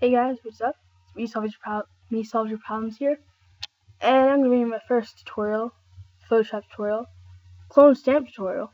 Hey guys, what's up? It's me solves your problems here, and I'm gonna be my first tutorial, Photoshop tutorial, clone stamp tutorial,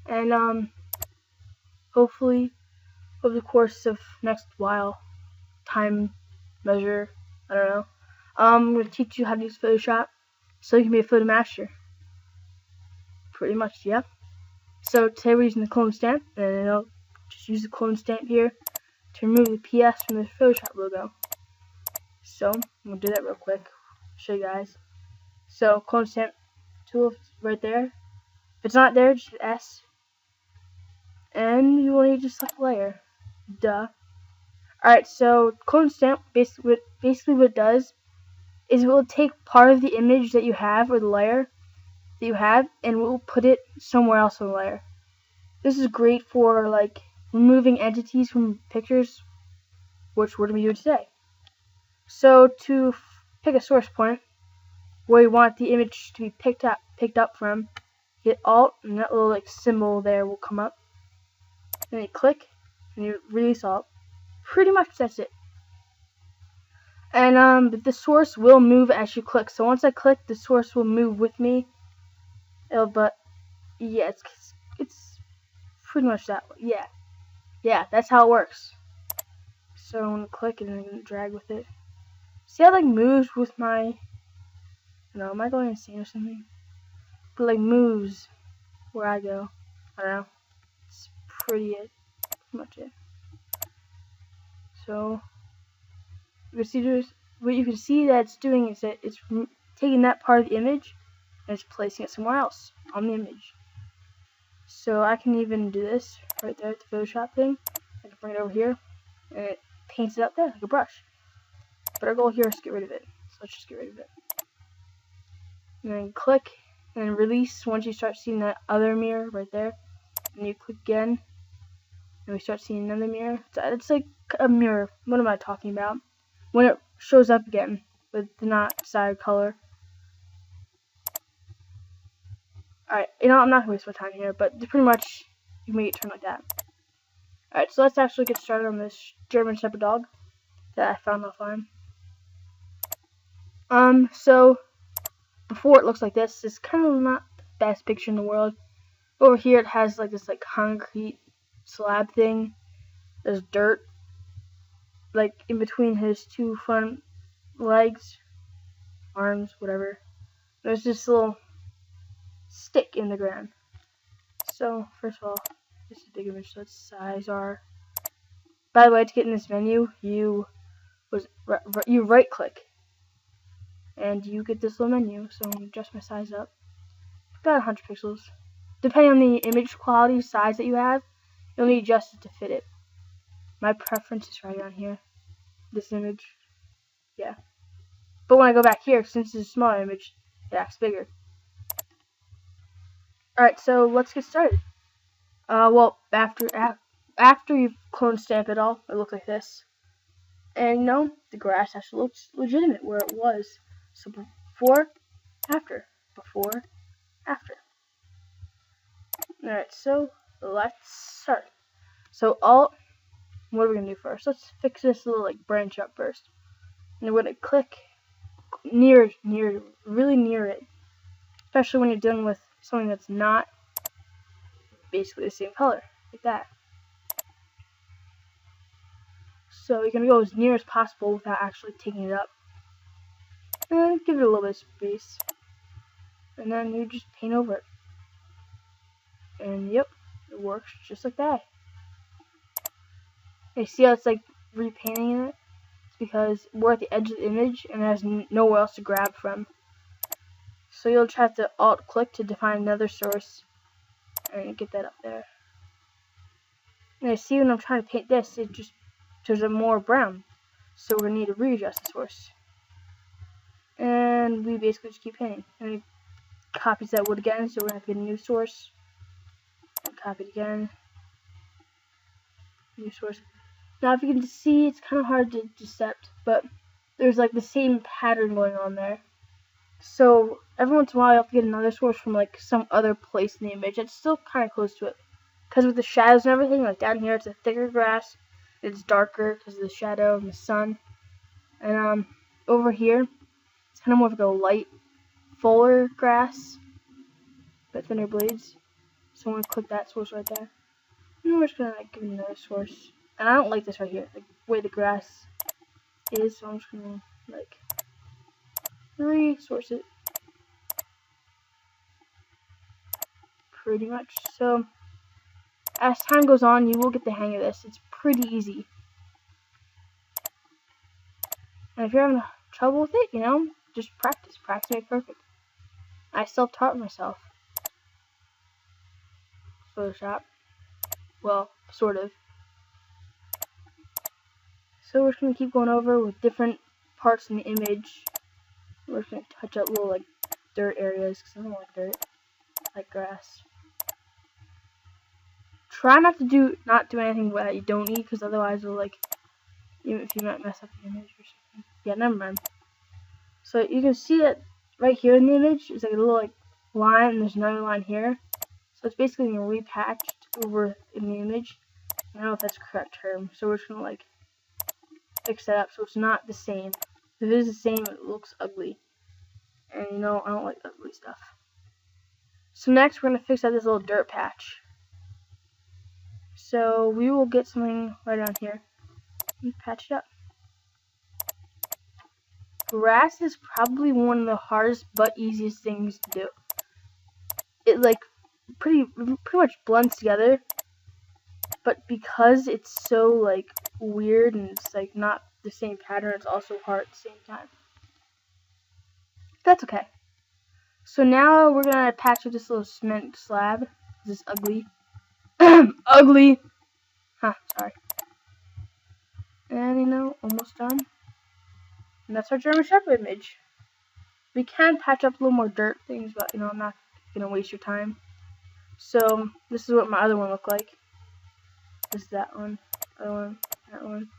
and hopefully over the course of next while, time measure, I don't know, I'm gonna teach you how to use Photoshop so you can be a photo master. Pretty much, yeah. So today we're using the clone stamp, and I'll just use the clone stamp here to remove the PS from the Photoshop logo. So I'm gonna do that real quick. Show you guys. So clone stamp tool right there. If it's not there, just hit S, and you will need to select layer. Duh. Alright, so clone stamp basically what it does is it will take part of the image that you have or the layer that you have, and we'll put it somewhere else on the layer. This is great for like removing entities from pictures, which we're gonna be doing today. So to pick a source point where you want the image to be picked up from, hit Alt, and that little like symbol there will come up. Then you click, and you release Alt. Pretty much that's it. And but the source will move as you click. So once I click, the source will move with me. But yeah, it's pretty much that way. Yeah, that's how it works. So I'm gonna click and then I'm gonna drag with it. See how it like moves with my, am I going insane or something? But like moves where I go. I don't know. It's pretty much it. So what you can see that it's doing is that it's taking that part of the image and it's placing it somewhere else on the image. So I can even do this right there at the Photoshop thing. I can bring it over here and it paints it up there like a brush. But our goal here is to get rid of it. So let's just get rid of it. And then click and release once you start seeing that other mirror right there. And you click again and we start seeing another mirror. It's like a mirror. What am I talking about? When it shows up again with the not desired color. Alright, I'm not going to waste my time here, but pretty much you can make it turn like that. Alright, so let's actually get started on this German Shepherd dog that I found offline. So before it looks like this, it's kind of not the best picture in the world. Over here it has like this like concrete slab thing. There's dirt like in between his two front legs, arms, whatever. There's this little stick in the ground. So first of all, this is a big image, so let's size R. By the way, to get in this menu, you right click and you get this little menu. So I'm gonna adjust my size up about 100 pixels. Depending on the image quality size that you have, you'll need to adjust it to fit it. My preference is right on here, this image. Yeah, but when I go back here, since it's a smaller image, it acts bigger. Alright, so let's get started. Well, after you've clone stamp it all, it looks like this. And the grass actually looks legitimate where it was. So before, after. Alright, so let's start. So Alt, what are we gonna do first? Let's fix this little like branch up first. And we're gonna click really near it. Especially when you're dealing with something that's not basically the same color, like that. So you're gonna go as near as possible without actually taking it up. And give it a little bit of space. And then you just paint over it. And yep, it works just like that. You see how it's like repainting it? It's because we're at the edge of the image and it has nowhere else to grab from. So you'll try to Alt click to define another source and get that up there. And I see when I'm trying to paint this, it just turns out more brown. So we're gonna need to readjust the source. And we basically just keep painting. And it copies that wood again, so we're gonna have to get a new source. And copy it again. New source. Now if you can see, it's kind of hard to decept, but there's like the same pattern going on there. So every once in a while you have to get another source from like some other place in the image. It's still kind of close to it. Because with the shadows and everything, like down here it's a thicker grass. It's darker because of the shadow and the sun. And over here, it's kind of more of like a light, fuller grass, but thinner blades. So I'm gonna click that source right there. And we're just gonna like give it another source. And I don't like this right here, like the way the grass is. So I'm just gonna like resource it. Pretty much. So as time goes on, you will get the hang of this. It's pretty easy. And if you're having trouble with it, you know, just practice. Practice makes perfect. I self-taught myself. Photoshop. Well, sort of. So we're just going to keep going over with different parts in the image. We're just going to touch up little, like, dirt areas, because I don't like dirt. I like grass. Try not to do anything that you don't need, because otherwise it'll, like, even if you might mess up the image or something. Yeah, never mind. So you can see that right here in the image is like a little like line, and there's another line here. So it's basically being repatched over in the image. I don't know if that's the correct term. So we're just gonna like fix that up so it's not the same. If it is the same, it looks ugly. And you know, I don't like ugly stuff. So next we're gonna fix out this little dirt patch. So we will get something right on here and patch it up. Grass is probably one of the hardest but easiest things to do. It like pretty much blends together, but because it's so like weird and it's like not the same pattern, it's also hard at the same time. That's okay. So now we're gonna patch with this little cement slab. This is ugly. Ugly. Huh, sorry. And you know, almost done. And that's our German Shepherd image. We can patch up a little more dirt things, but you know, I'm not gonna waste your time. So this is what my other one looked like. This is that one, other one, that one.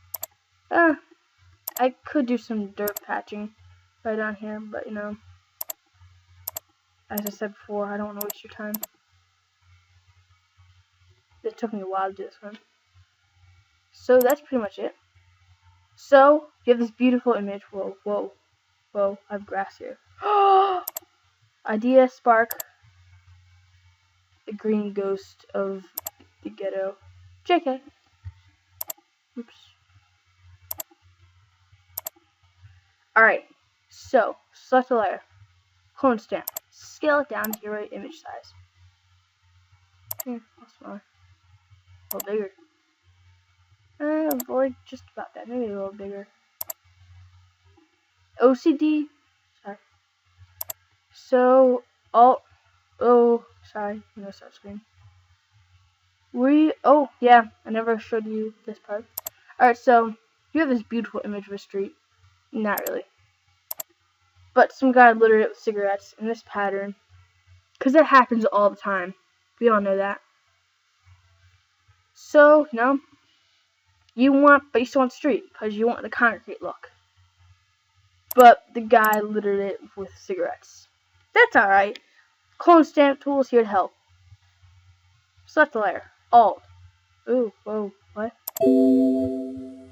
I could do some dirt patching right on here, but you know, as I said before, I don't want to waste your time. It took me a while to do this one. So that's pretty much it. So you have this beautiful image. Whoa, whoa, whoa! I have grass here. Idea spark. The green ghost of the ghetto. JK. Oops. Alright, so select a layer. Clone stamp. Scale it down to your right image size. Here, a little smaller. A little bigger. Or just about that. Maybe a little bigger. OCD. Sorry. So, sorry. I'm gonna start screen. Oh, yeah. I never showed you this part. Alright, so, you have this beautiful image of a street. Not really. But some guy littered it with cigarettes in this pattern. Because it happens all the time. We all know that. So, you know, but you still want street, because you want the concrete look. But the guy littered it with cigarettes. That's alright. Clone stamp tool is here to help. Select the layer. Alt. Ooh, whoa, what? Because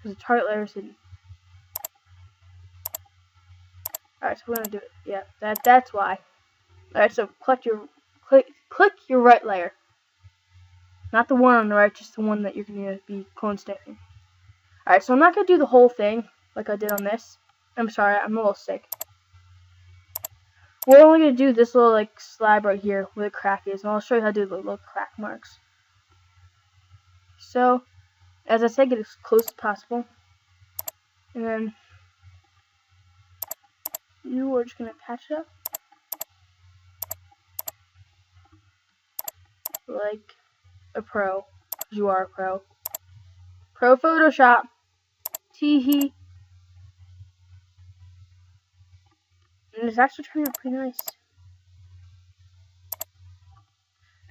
the target layer is hidden. Alright, so we're gonna do it. Yeah, that's why. Alright, so click your right layer. Not the one on the right, just the one that you're gonna be clone stamping. Alright, so I'm not gonna do the whole thing like I did on this. I'm sorry, I'm a little sick. We're only gonna do this little like slab right here where the crack is, and I'll show you how to do the little crack marks. So, as I said, get as close as possible, and then you are just gonna patch it up like a pro. You are a pro. Pro Photoshop. Teehee. And it's actually turning out pretty nice.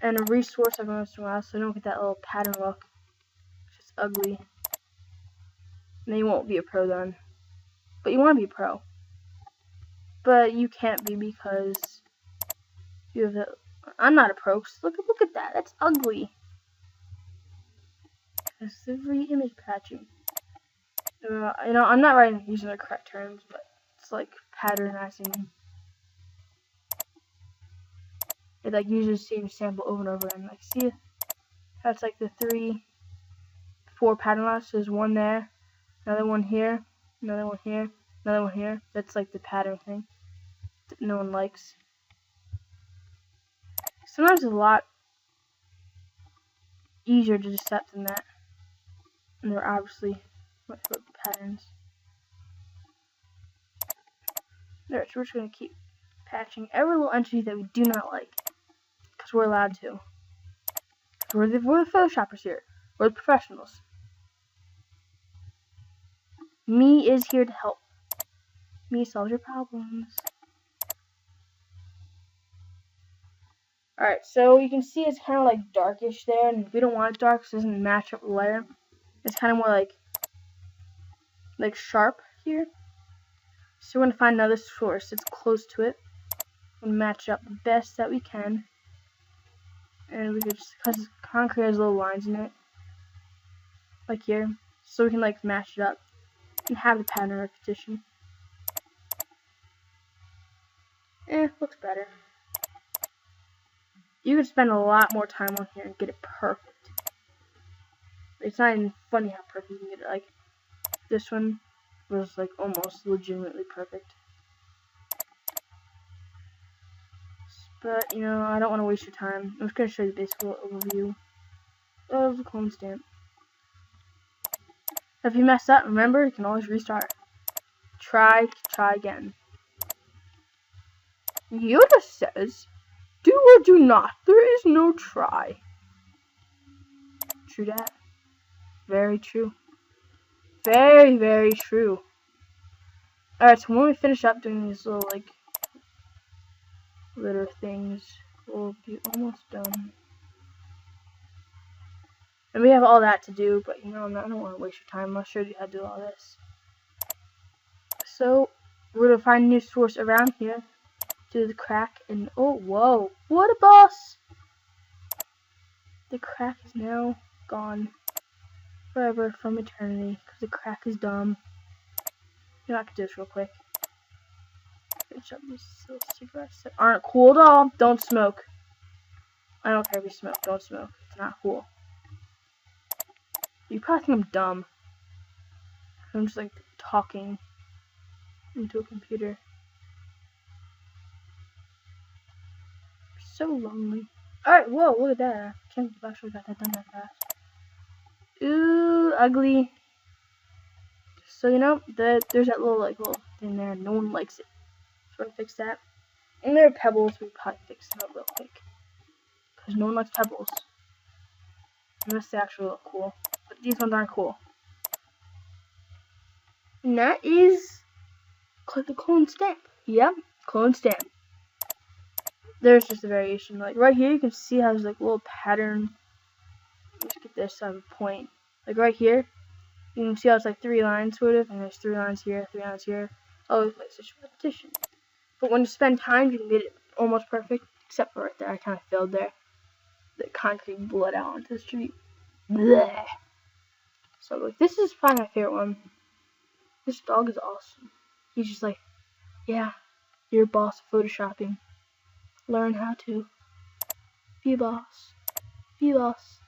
And a resource every once in a while so you don't get that little pattern look. It's just ugly. And then you won't be a pro then. But you want to be a pro. But you can't be because you have I'm not a pro. Look at that. That's ugly. It's the re-image patching. You know, I'm not using the correct terms, but it's like patternizing. It like uses the same sample over and over again. Like, see, that's like the 3, 4 pattern lots. There's one there, another one here, another one here, another one here. That's like the pattern thing that no one likes. Sometimes it's a lot easier to decept than that. And they're obviously what patterns. There, so we're just going to keep patching every little entity that we do not like. Because we're allowed to. We're the Photoshoppers here. We're the professionals. Me is here to help. Me solves your problems. Alright, so you can see it's kind of like darkish there. And we don't want it dark, so it doesn't match up with the layer. It's kind of more like sharp here. So we're going to find another source that's close to it and match up the best that we can. And we could just, because concrete has little lines in it, like here, so we can like match it up and have the pattern repetition. Looks better. You could spend a lot more time on here and get it perfect. It's not even funny how perfect you can get it. Like, this one was like almost legitimately perfect. But, you know, I don't want to waste your time. I'm just going to show you the basic overview of the clone stamp. If you mess up, remember, you can always restart. Try again. Yoda says, do or do not. There is no try. True that. Very true. Very, very true. Alright, so when we finish up doing these little, like, litter things, we'll be almost done. And we have all that to do, but, you know, I don't want to waste your time. I'll show you how to do all this. So, we're going to find a new source around here. Do the crack, and, oh, whoa. What a boss! The crack is now gone. Forever from eternity, because the crack is dumb. You know, I can do this real quick. Finish up these little cigarettes that aren't cool at all. Don't smoke. I don't care if you smoke. Don't smoke. It's not cool. You probably think I'm dumb. I'm just like talking into a computer. So lonely. Alright, whoa, look at that. I can't believe I actually got that done that fast. Ooh, ugly. So, you know, there's that little thing there. No one likes it. So we're gonna fix that. And there are pebbles. We probably fix them up real quick. Because no one likes pebbles. Unless they actually look cool. But these ones aren't cool. And that is the clone stamp. Yep, clone stamp. There's just a variation. Like right here, you can see how there's like a little pattern. Let's get this on a point. Like right here, you can see how it's like 3 lines sort of, and there's 3 lines here, 3 lines here. Oh, it's like such repetition. But when you spend time, you can get it almost perfect. Except for right there, I kind of failed there. The concrete bled out onto the street. Bleh. So like this is probably my favorite one. This dog is awesome. He's just like, yeah, you're a boss of photoshopping. Learn how to be a boss. Be a boss.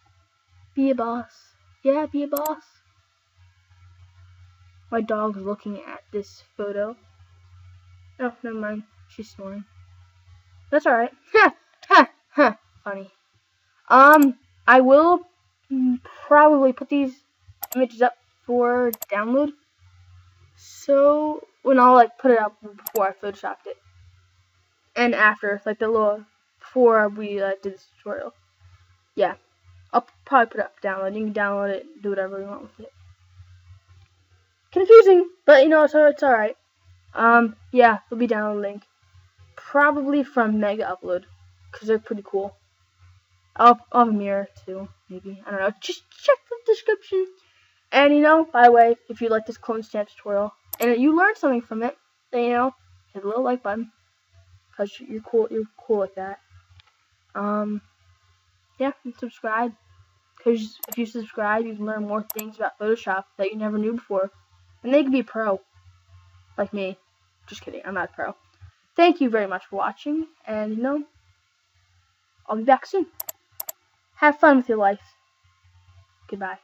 Be a boss. Yeah, be a boss. My dog's looking at this photo. Oh, never mind. She's snoring. That's alright. Ha! Ha! Ha! Funny. I will probably put these images up for download. So, when I'll like put it up before I photoshopped it. And after, like the little, before we did this tutorial. Yeah. I'll probably put it up download. You can download it, do whatever you want with it. Confusing, but you know, it's alright. Yeah, it'll be download link. Probably from Mega Upload. Because they're pretty cool. I'll have a mirror too, maybe. I don't know. Just check the description. And you know, by the way, if you like this clone stamp tutorial and you learned something from it, then you know, hit the little like button. Because you're cool like that. Yeah, and subscribe. Because if you subscribe, you can learn more things about Photoshop that you never knew before. And then you can be a pro. Like me. Just kidding, I'm not a pro. Thank you very much for watching, and I'll be back soon. Have fun with your life. Goodbye.